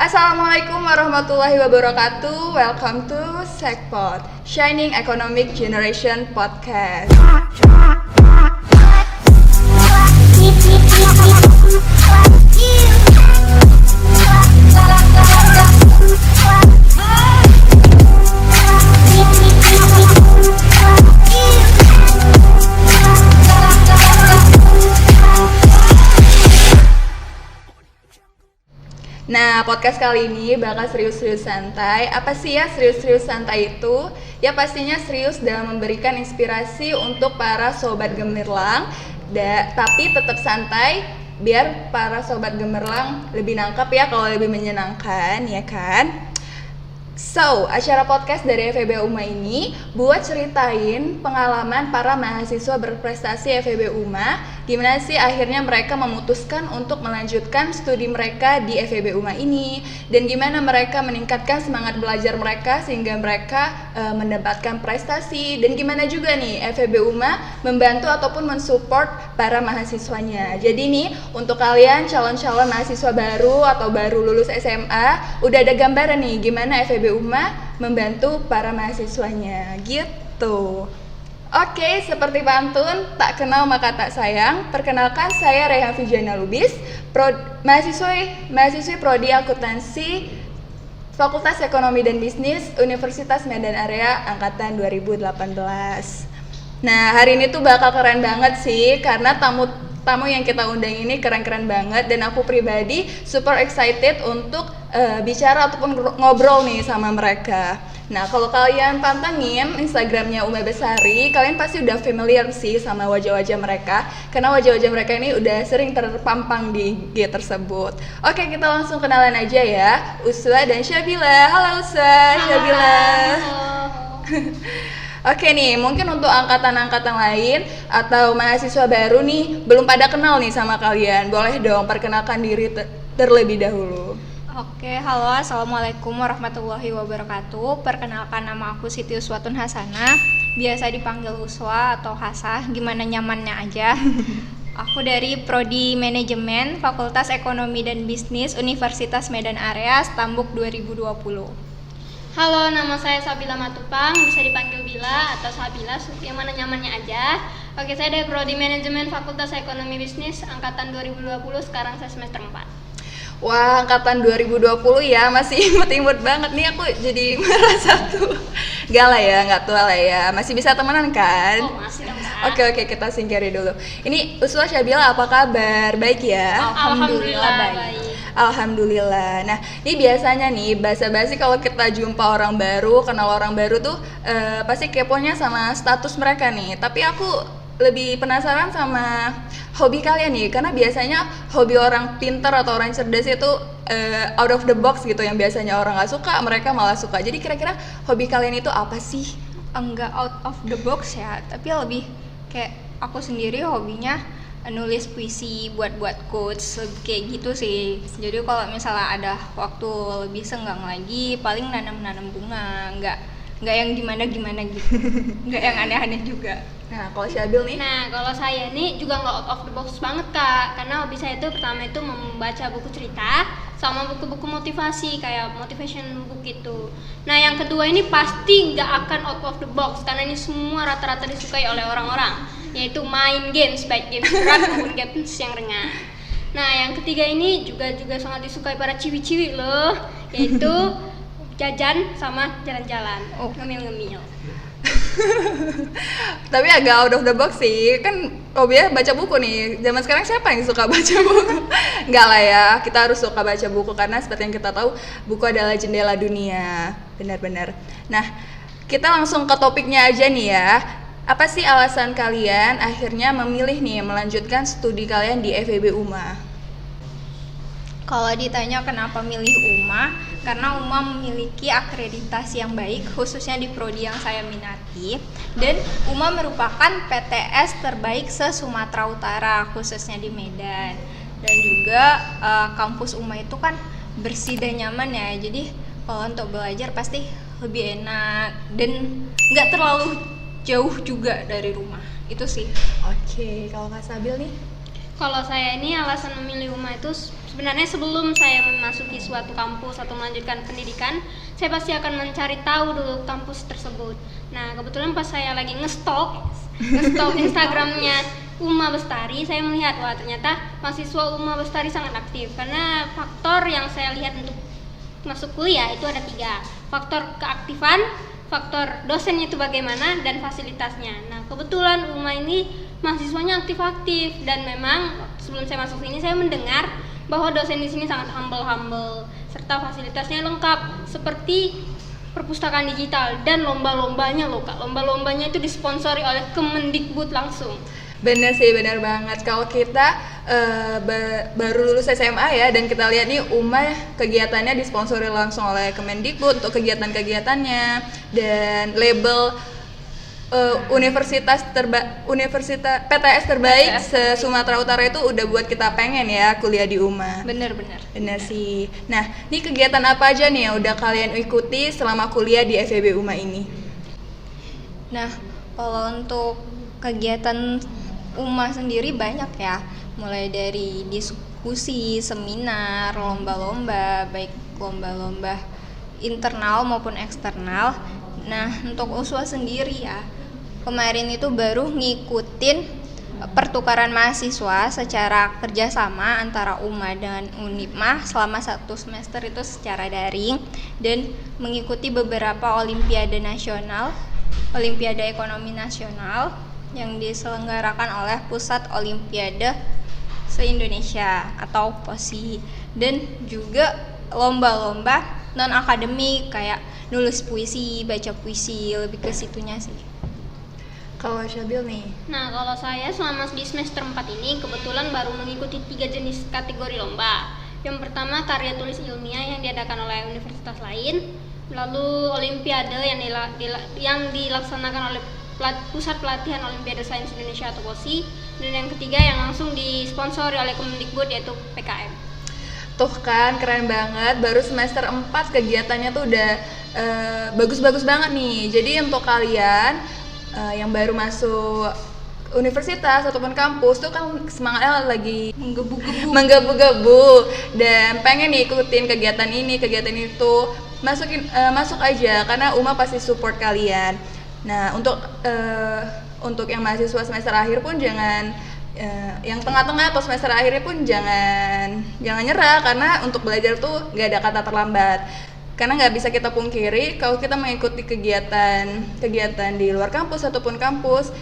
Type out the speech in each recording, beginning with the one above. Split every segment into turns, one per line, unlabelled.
Assalamualaikum warahmatullahi wabarakatuh. Welcome to Sekpod, Shining Economic Generation Podcast. Nah, podcast kali ini bakal serius-serius santai. Apa sih ya serius-serius santai itu? Ya pastinya serius dalam memberikan inspirasi untuk para sobat gemerlang, tapi tetap santai biar para sobat gemerlang lebih nangkep ya, kalau lebih menyenangkan, ya kan? So, acara podcast dari FEB UMA ini buat ceritain pengalaman para mahasiswa berprestasi FEB UMA, gimana sih akhirnya mereka memutuskan untuk melanjutkan studi mereka di FEB UMA ini, dan gimana mereka meningkatkan semangat belajar mereka sehingga mereka mendapatkan prestasi, dan gimana juga nih FEB UMA membantu ataupun mensupport para mahasiswanya. Jadi nih, untuk kalian calon-calon mahasiswa baru atau baru lulus SMA, udah ada gambaran nih gimana FEB UMA membantu para mahasiswanya gitu. Oke, seperti pantun, tak kenal maka tak sayang. Perkenalkan, saya Rehan Vijana Lubis, mahasiswi Prodi Akuntansi Fakultas Ekonomi dan Bisnis Universitas Medan Area Angkatan 2018. Nah, hari ini tuh bakal keren banget sih, karena tamu yang kita undang ini keren-keren banget, dan aku pribadi super excited untuk bicara ataupun ngobrol nih sama mereka. Nah, kalau kalian pantengin Instagramnya Uma Besari, kalian pasti udah familiar sih sama wajah-wajah mereka, karena wajah-wajah mereka ini udah sering terpampang di IG tersebut. Oke, kita langsung kenalan aja ya, Uswa dan Syabila. Halo Uswa, Syabila. Oke nih, mungkin untuk angkatan-angkatan lain atau mahasiswa baru nih belum pada kenal nih sama kalian. Boleh dong perkenalkan diri terlebih dahulu.
Oke, halo, assalamualaikum warahmatullahi wabarakatuh. Perkenalkan, nama aku Siti Uswatun Hasanah, biasa dipanggil Uswa atau Hasah, gimana nyamannya aja. Aku dari Prodi Manajemen Fakultas Ekonomi dan Bisnis Universitas Medan Area, Stambuk 2020.
Halo, nama saya Sabila Matupang, bisa dipanggil Bila atau Sabila, yang mana nyamannya aja. Oke, saya dari Prodi Manajemen Fakultas Ekonomi Bisnis Angkatan 2020, sekarang saya semester 4.
Wah, angkatan 2020 ya, masih imut-imut banget nih, aku jadi merasa tuh. Gak tua lah ya, masih bisa temenan kan?
Oh, masih dong, Kak.
Oke, kita singkiri dulu. Ini Uswa, Syabila, apa kabar? Baik ya?
Alhamdulillah baik.
Alhamdulillah. Nah, ini biasanya nih basa-basi kalau kita jumpa orang baru, kenal orang baru tuh pasti keponya sama status mereka nih. Tapi aku lebih penasaran sama hobi kalian nih, karena biasanya hobi orang pintar atau orang cerdas itu out of the box gitu, yang biasanya orang nggak suka, mereka malah suka. Jadi kira-kira hobi kalian itu apa sih?
Enggak out of the box ya, tapi lebih kayak aku sendiri hobinya nulis puisi, buat quotes, kayak gitu sih. Jadi kalau misalnya ada waktu lebih senggang lagi, paling nanam bunga, nggak yang gimana gitu, nggak yang aneh-aneh juga.
Nah, kalau Syabil nih?
Nah, kalau saya nih juga nggak out of the box banget, Kak. Karena hobi saya itu pertama itu membaca buku cerita sama buku-buku motivasi, kayak motivation book gitu. Nah, yang kedua ini pasti nggak akan out of the box, karena ini semua rata-rata disukai oleh orang-orang, yaitu main games, baik games berat maupun games yang ringan. Nah, yang ketiga ini juga sangat disukai para ciwi-ciwi loh, yaitu jajan sama jalan-jalan, ngemil-ngemil.
Tapi agak out of the box sih, kan hobinya baca buku nih. Zaman sekarang siapa yang suka baca buku? Enggak lah ya, kita harus suka baca buku, karena seperti yang kita tahu, buku adalah jendela dunia. Benar-benar. Nah, kita langsung ke topiknya aja nih ya. Apa sih alasan kalian akhirnya memilih nih melanjutkan studi kalian di FEB UMA?
Kalau ditanya kenapa milih UMA, karena UMA memiliki akreditasi yang baik, khususnya di prodi yang saya minati, dan UMA merupakan PTS terbaik se-Sumatera Utara, khususnya di Medan. Dan juga kampus UMA itu kan bersih dan nyaman ya, jadi kalau untuk belajar pasti lebih enak dan nggak terlalu jauh juga dari rumah. Itu sih.
Oke, kalau Kak Sabil nih?
Kalau saya ini alasan memilih UMA itu sebenarnya sebelum saya memasuki suatu kampus atau melanjutkan pendidikan, saya pasti akan mencari tahu dulu kampus tersebut. Nah, kebetulan pas saya lagi ngestok Instagramnya Uma Bestari, saya melihat wah ternyata mahasiswa Uma Bestari sangat aktif. Karena faktor yang saya lihat untuk masuk kuliah itu ada 3, faktor keaktifan, faktor dosennya itu bagaimana, dan fasilitasnya. Nah, kebetulan Uma ini mahasiswanya aktif-aktif, dan memang sebelum saya masuk sini saya mendengar bahwa dosen di sini sangat humble serta fasilitasnya lengkap seperti perpustakaan digital dan lomba-lombanya loh Kak. Lomba-lombanya itu disponsori oleh Kemendikbud langsung.
Bener sih, bener banget. Kalau kita baru lulus SMA ya, dan kita lihat nih UMA kegiatannya disponsori langsung oleh Kemendikbud untuk kegiatan-kegiatannya, dan label universitas PTS terbaik se-Sumatera Utara itu udah buat kita pengen ya kuliah di UMA.
Bener
sih. Nah, ini kegiatan apa aja nih yang udah kalian ikuti selama kuliah di FEB UMA ini?
Nah, kalau untuk kegiatan UMA sendiri banyak ya, mulai dari diskusi, seminar, lomba-lomba, baik lomba-lomba internal maupun eksternal. Nah, untuk USWA sendiri ya, kemarin itu baru ngikutin pertukaran mahasiswa secara kerjasama antara UMA dengan UNIPMA selama 1 semester itu secara daring, dan mengikuti beberapa olimpiade nasional, olimpiade ekonomi nasional yang diselenggarakan oleh Pusat Olimpiade se-Indonesia atau POSI, dan juga lomba-lomba non-akademik kayak nulis puisi, baca puisi, lebih ke situnya sih.
Kalau Syabil nih?
Nah, kalau saya selama di semester 4 ini kebetulan baru mengikuti 3 jenis kategori lomba. Yang pertama karya tulis ilmiah yang diadakan oleh universitas lain, lalu olimpiade yang dilaksanakan oleh Pusat Pelatihan Olimpiade Sains Indonesia atau POSI, dan yang ketiga yang langsung disponsori oleh Kemendikbud yaitu PKM.
Tuh kan, keren banget, baru semester 4 kegiatannya tuh udah bagus-bagus banget nih. Jadi untuk kalian yang baru masuk universitas ataupun kampus tuh kan semangatnya lagi menggebu-gebu dan pengen nih ikutin kegiatan ini, kegiatan itu. Masuk aja karena UMA pasti support kalian. Nah, untuk yang mahasiswa semester akhir pun jangan yang tengah-tengah atau semester akhirnya pun jangan nyerah, karena untuk belajar tuh nggak ada kata terlambat. Karena nggak bisa kita pungkiri kalau kita mengikuti kegiatan di luar kampus ataupun kampus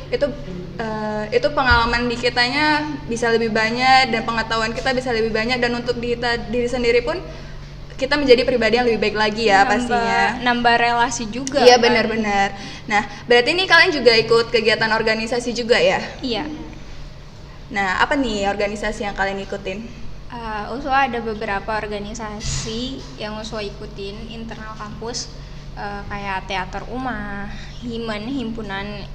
itu pengalaman di kitanya bisa lebih banyak dan pengetahuan kita bisa lebih banyak, dan untuk diri sendiri pun kita menjadi pribadi yang lebih baik lagi ya, pastinya
nambah relasi juga.
Iya, benar-benar. Nah, berarti ini kalian juga ikut kegiatan organisasi juga ya?
Iya.
Nah, apa nih organisasi yang kalian ikutin?
USWA ada beberapa organisasi yang USWA ikutin internal kampus, kayak Teater UMA, HIMAN, Himpunan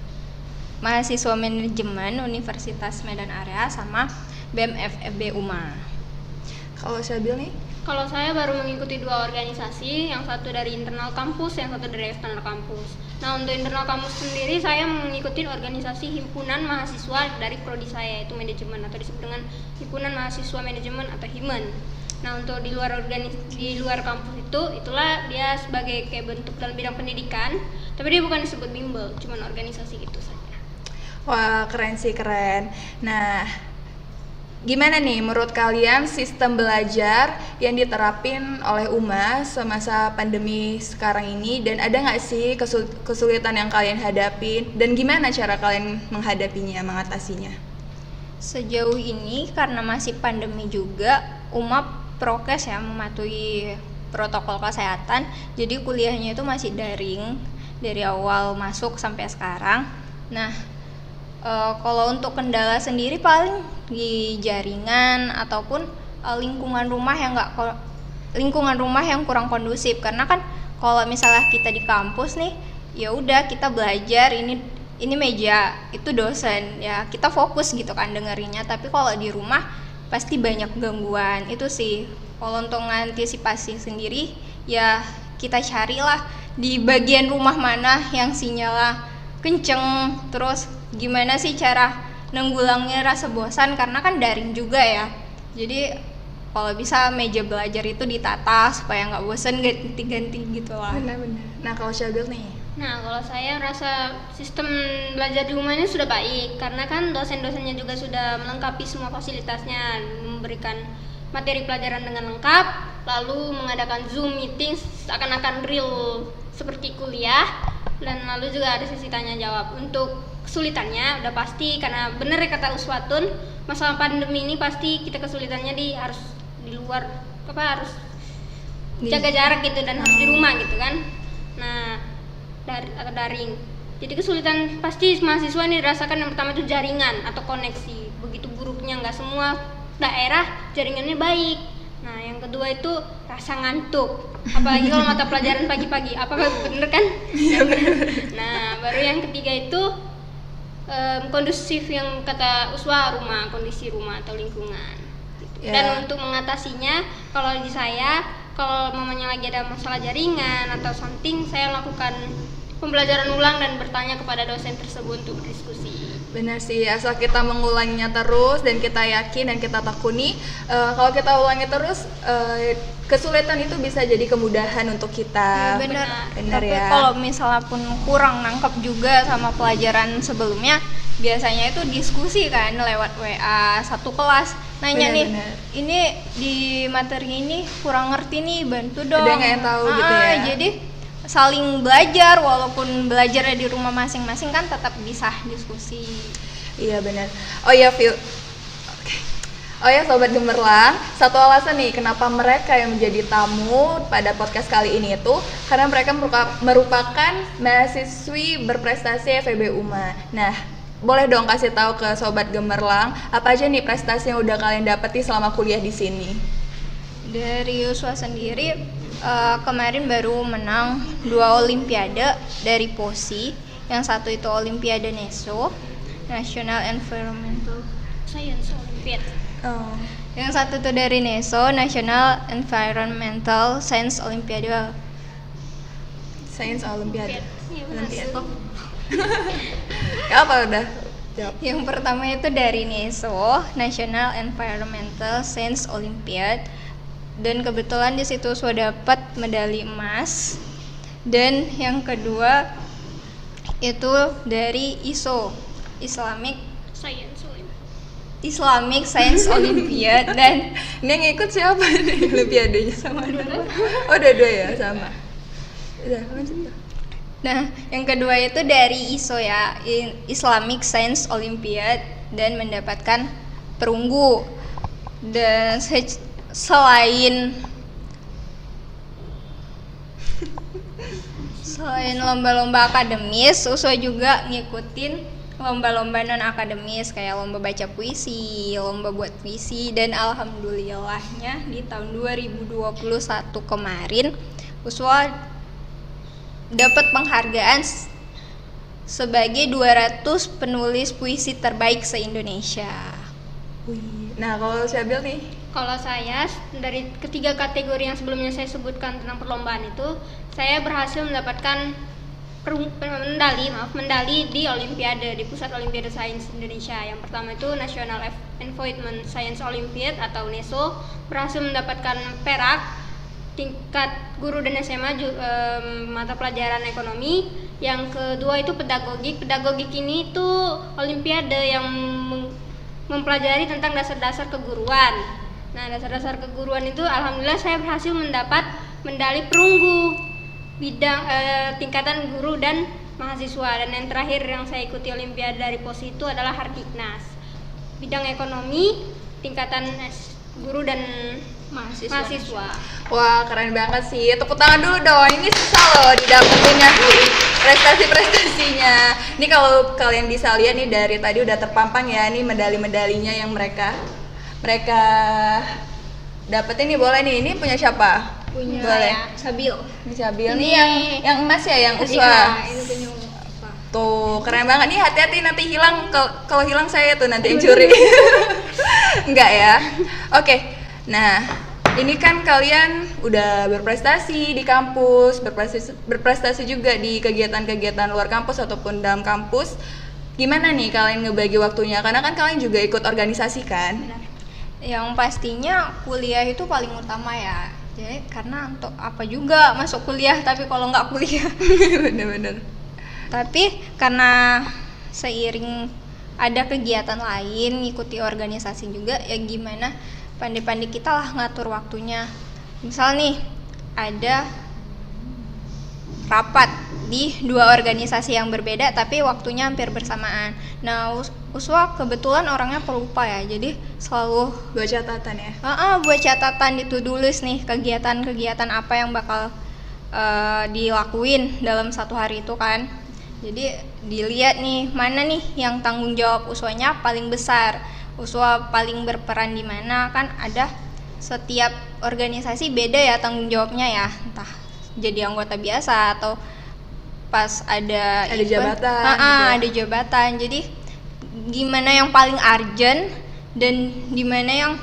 Mahasiswa Manajemen Universitas Medan Area, sama BEM FEB UMA.
Kalau Syabil nih?
Kalau saya baru mengikuti 2 organisasi, yang satu dari internal kampus, yang satu dari eksternal kampus. Nah, untuk internal kampus sendiri saya mengikuti organisasi himpunan mahasiswa dari prodi saya, yaitu manajemen atau disebut dengan himpunan mahasiswa manajemen atau HIMAN. Nah, untuk di luar kampus itulah dia sebagai kayak bentuk dalam bidang pendidikan, tapi dia bukan disebut bimbel, cuman organisasi gitu saja.
Wah, keren sih, keren. Nah, gimana nih menurut kalian sistem belajar yang diterapin oleh UMA semasa pandemi sekarang ini, dan ada nggak sih kesulitan yang kalian hadapin, dan gimana cara kalian menghadapinya, mengatasinya?
Sejauh ini karena masih pandemi juga, UMA prokes ya, mematuhi protokol kesehatan, jadi kuliahnya itu masih daring dari awal masuk sampai sekarang. Nah, kalau untuk kendala sendiri paling di jaringan ataupun lingkungan rumah yang kurang kondusif, karena kan kalau misalnya kita di kampus nih, ya udah kita belajar, ini meja, itu dosen, ya kita fokus gitu kan dengerinnya. Tapi kalau di rumah pasti banyak gangguan. Itu sih kalau untuk mengantisipasi sendiri, ya kita carilah di bagian rumah mana yang sinyalnya kenceng, terus gimana sih cara nanggulangnya rasa bosan, karena kan daring juga ya. Jadi Kalau bisa meja belajar itu ditata supaya nggak bosan ganti-ganti gitu lah.
Benar-benar. Nah, kalau Syabil nih,
Nah, kalau saya rasa sistem belajar di rumah ini sudah baik karena kan dosen-dosennya juga sudah melengkapi semua fasilitasnya, memberikan materi pelajaran dengan lengkap, lalu mengadakan Zoom meeting seakan-akan real seperti kuliah, dan lalu juga ada sesi tanya jawab. Untuk kesulitannya udah pasti karena bener ya kata Uswatun, masalah pandemi ini pasti kita kesulitannya harus di luar harus jaga jarak gitu dan harus di rumah gitu kan. Nah, atau daring. Jadi kesulitan pasti mahasiswa ini dirasakan yang pertama itu jaringan atau koneksi. Begitu buruknya, nggak semua daerah jaringannya baik. Nah, yang kedua itu rasa ngantuk. Apalagi kalau mata pelajaran pagi-pagi. Apakah bener kan? Nah, baru yang ketiga itu kondusif yang kata Uswa, kondisi rumah atau lingkungan. Gitu.
Ya.
Dan untuk mengatasinya, kalau di saya, kalau mamanya lagi ada masalah jaringan atau something, saya lakukan pembelajaran ulang dan bertanya kepada dosen tersebut untuk berdiskusi.
benar sih, asal kita mengulanginya terus dan kita yakin dan kita tekuni. Kalau kita ulangi terus, kesulitan itu bisa jadi kemudahan untuk kita.
Benar.
Benar
Tapi
ya.
kalau misalnya pun kurang nangkep juga sama pelajaran sebelumnya, biasanya itu diskusi kan lewat WA satu kelas. Nanya nih,
Benar-benar.
ini di materi ini kurang ngerti nih, bantu dong.
Ada nggak yang tahu gitu ya?
Jadi saling belajar, walaupun belajarnya di rumah masing-masing kan tetap bisa diskusi.
Iya benar. Oh iya Phil. Oke. Oh ya Sobat Gemerlang, satu alasan nih kenapa mereka yang menjadi tamu pada podcast kali ini itu karena mereka merupakan mahasiswi berprestasi FEB UMA. Nah, boleh dong kasih tahu ke Sobat Gemerlang apa aja nih prestasi yang udah kalian dapeti selama kuliah di sini?
Dari Yuswa sendiri kemarin baru menang 2 olimpiade dari POSI. Yang satu itu Olimpiade NESO, National Environmental
Science Olympiad.
Oh.
Yang satu itu dari NESO, National Environmental Science Olympiade.
Science Olympiade.
Iya, benar.
Apa udah? Jawab.
Yang pertama itu dari NESO, National Environmental Science Olympiad, dan kebetulan di situ sudah dapat medali emas. Dan yang kedua itu dari ISO, Islamic Science Olympiad, dan
Ini yang ikut siapa nih olimpiadenya sama dua? Oh, dua ya sama. Udah lanjut.
nah yang kedua itu dari ISO ya, Islamic Science Olympiad, dan mendapatkan perunggu. Dan selain lomba-lomba akademis, Uswa juga ngikutin lomba-lomba non-akademis kayak lomba baca puisi, lomba buat puisi, dan alhamdulillahnya di tahun 2021 kemarin Uswa dapat penghargaan sebagai 200 penulis puisi terbaik se-Indonesia.
Wih. Nah, kalau Syabil nih,
Kalau saya dari ketiga kategori yang sebelumnya saya sebutkan tentang perlombaan itu, saya berhasil mendapatkan medali di Olimpiade, di Pusat Olimpiade Sains Indonesia. Yang pertama itu National Environment Science Olympiad atau NESO, berhasil mendapatkan perak tingkat guru dan SMA mata pelajaran ekonomi. Yang kedua itu pedagogik ini itu Olimpiade yang mempelajari tentang dasar-dasar keguruan. Nah, dasar-dasar keguruan itu alhamdulillah saya berhasil mendapat medali perunggu bidang tingkatan guru dan mahasiswa. Dan yang terakhir yang saya ikuti olimpiade dari POSI itu adalah Hardiknas, bidang ekonomi tingkatan guru dan mahasiswa.
wah keren banget sih. Tepuk tangan dulu dong. Ini susah loh didapetinnya prestasi-prestasinya. Ini kalau kalian bisa lihat nih dari tadi udah terpampang ya nih medali-medalinya yang mereka dapetin nih. Boleh nih. Ini punya siapa?
Punya
Boleh.
Sabil.
Ini Syabil.
Ini
Nih yang emas ya, yang Uswa.
Iya, ini punya apa?
Tuh, keren banget nih. Hati-hati nanti hilang. Kalau hilang saya tuh nanti yang curi. Enggak ya. Oke. Nah, ini kan kalian udah berprestasi di kampus, berprestasi juga di kegiatan-kegiatan luar kampus ataupun dalam kampus. Gimana nih kalian ngebagi waktunya? Karena kan kalian juga ikut organisasi kan?
Benar. Yang pastinya kuliah itu paling utama ya. Jadi karena untuk apa juga masuk kuliah tapi kalau nggak kuliah.
Bener-bener.
Tapi karena seiring ada kegiatan lain, ngikuti organisasi juga, ya gimana pandai-pandai kita lah ngatur waktunya. Misal nih ada rapat di 2 organisasi yang berbeda tapi waktunya hampir bersamaan. Nah, Uswa kebetulan orangnya pelupa ya, jadi selalu
Buat catatan ya.
buat catatan di to-do list nih kegiatan-kegiatan apa yang bakal dilakuin dalam satu hari itu kan. Jadi dilihat nih mana nih yang tanggung jawab Uswanya paling besar, Uswa paling berperan di mana, kan ada setiap organisasi beda ya tanggung jawabnya ya, entah jadi anggota biasa atau pas ada event,
jabatan gitu ya.
ada jabatan. Jadi gimana yang paling urgent dan gimana yang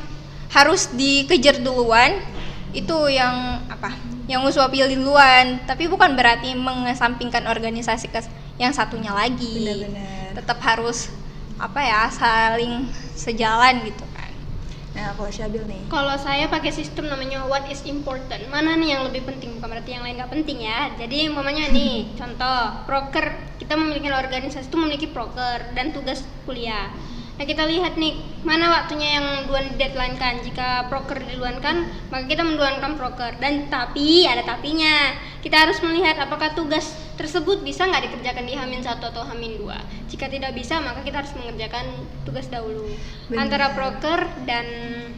harus dikejar duluan, itu yang yang Uswa pilih duluan. Tapi bukan berarti mengesampingkan organisasi yang satunya lagi.
Benar-benar.
Tetap harus saling sejalan gitu kan.
Nah, kalau Syabil nih.
Kalau saya pakai sistem namanya what is important. Mana nih yang lebih penting, bukan berarti yang lain nggak penting ya. Jadi umpamanya nih, contoh proker, kita memiliki organisasi itu memiliki proker dan tugas kuliah. Nah, kita lihat nih mana waktunya yang deadline kan. Jika proker diluankan, maka kita menduankan proker. Dan tapi ada tapinya. Kita harus melihat apakah tugas tersebut bisa nggak dikerjakan di H-1 atau H-2. Jika tidak bisa, maka kita harus mengerjakan tugas dahulu.
Benar.
Antara proker dan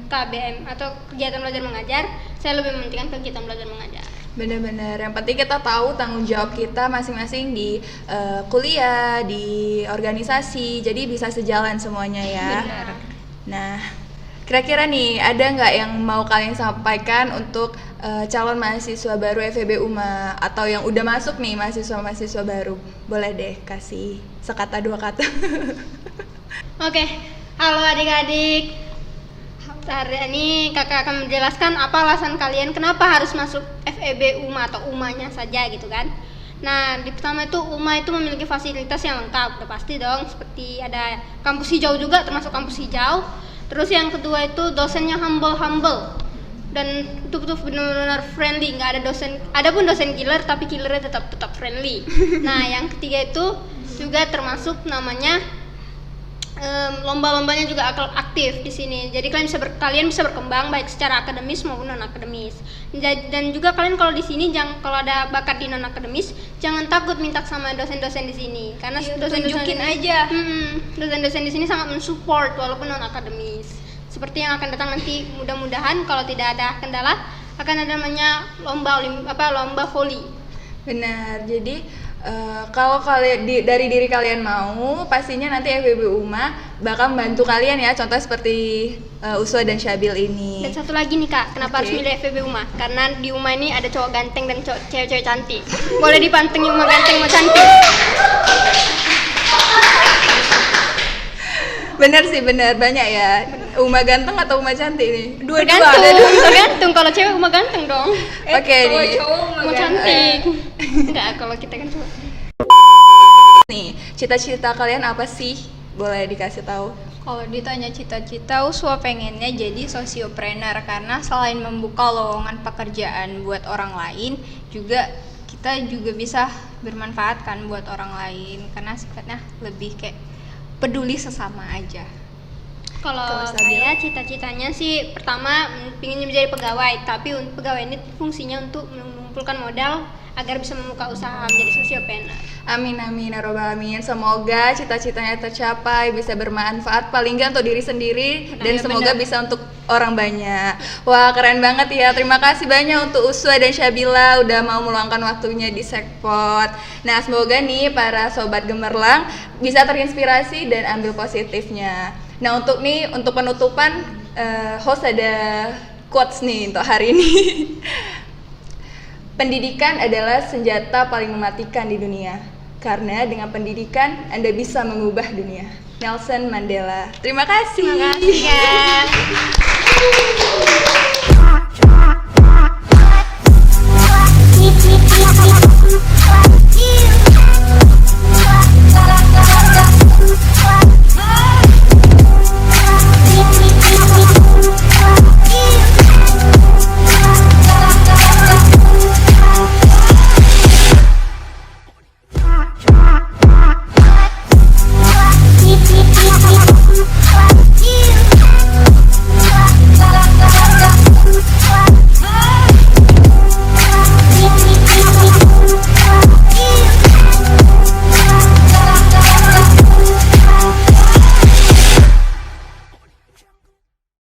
KBM atau kegiatan belajar mengajar, saya lebih mementingkan kegiatan belajar mengajar.
Bener-bener, yang penting kita tahu tanggung jawab kita masing-masing di kuliah, di organisasi, jadi bisa sejalan semuanya ya.
Benar.
Nah, kira-kira nih ada nggak yang mau kalian sampaikan untuk calon mahasiswa baru FEB UMA atau yang udah masuk nih mahasiswa-mahasiswa baru? Boleh deh kasih sekata 2 kata.
Oke, halo adik-adik. Hari ini kakak akan menjelaskan apa alasan kalian kenapa harus masuk FEB UMA atau UMA-nya saja gitu kan. Nah, di pertama itu UMA itu memiliki fasilitas yang lengkap, udah pasti dong, seperti ada kampus hijau juga, termasuk kampus hijau. Terus yang kedua itu dosennya humble dan betul-betul benar-benar friendly, nggak ada dosen, ada pun dosen killer tapi killernya tetap friendly. Nah, yang ketiga itu juga termasuk namanya lomba-lombanya juga aktif di sini. Jadi kalian bisa berkembang baik secara akademis maupun non akademis. Dan juga kalian kalau di sini kalau ada bakat di non akademis, jangan takut minta sama dosen-dosen di sini karena dosen-dosen
tunjukin aja.
Dosen-dosen di sini sangat mensupport walaupun non akademis. Seperti yang akan datang nanti, mudah-mudahan kalau tidak ada kendala akan ada namanya lomba voli.
Benar, jadi kalau kalian dari diri kalian mau, pastinya nanti FEB UMA bakal membantu kalian ya. Contoh seperti Uswa dan Syabil ini.
Dan satu lagi nih kak, kenapa
Oke.
harus milih FEB UMA? Karena di UMA ini ada cowok ganteng dan cewek-cewek cantik. Boleh dipantengin UMA ganteng sama cantik.
Bener sih, bener, banyak ya. UMA ganteng atau UMA cantik nih?
Tergantung kalau cewek UMA ganteng dong.
Oke nih.
UMA cantik. Enggak, kalau kita kan cowok.
Nih, cita-cita kalian apa sih? Boleh dikasih tahu?
Kalau ditanya cita-cita, Uswa pengennya jadi sosiopreneur karena selain membuka lowongan pekerjaan buat orang lain, kita juga bisa bermanfaat kan buat orang lain karena sifatnya lebih kayak peduli sesama aja.
Kalau
Sabil?
saya cita-citanya sih pertama ingin menjadi pegawai, tapi pegawai ini fungsinya untuk mengumpulkan modal agar bisa membuka usaha menjadi sosiopreneur.
Amin amin ya robbal alamin. Semoga cita-citanya tercapai, bisa bermanfaat paling nggak untuk diri sendiri dan semoga bisa untuk orang banyak. Wah, keren banget ya. Terima kasih banyak untuk Uswa dan Syabila udah mau meluangkan waktunya di Sekpot. Nah, semoga nih para sobat gemerlang bisa terinspirasi dan ambil positifnya. Nah, untuk penutupan host ada quotes nih untuk hari ini. Pendidikan adalah senjata paling mematikan di dunia. Karena dengan pendidikan Anda bisa mengubah dunia. Nelson Mandela. Terima kasih.
Terima kasih, Kak.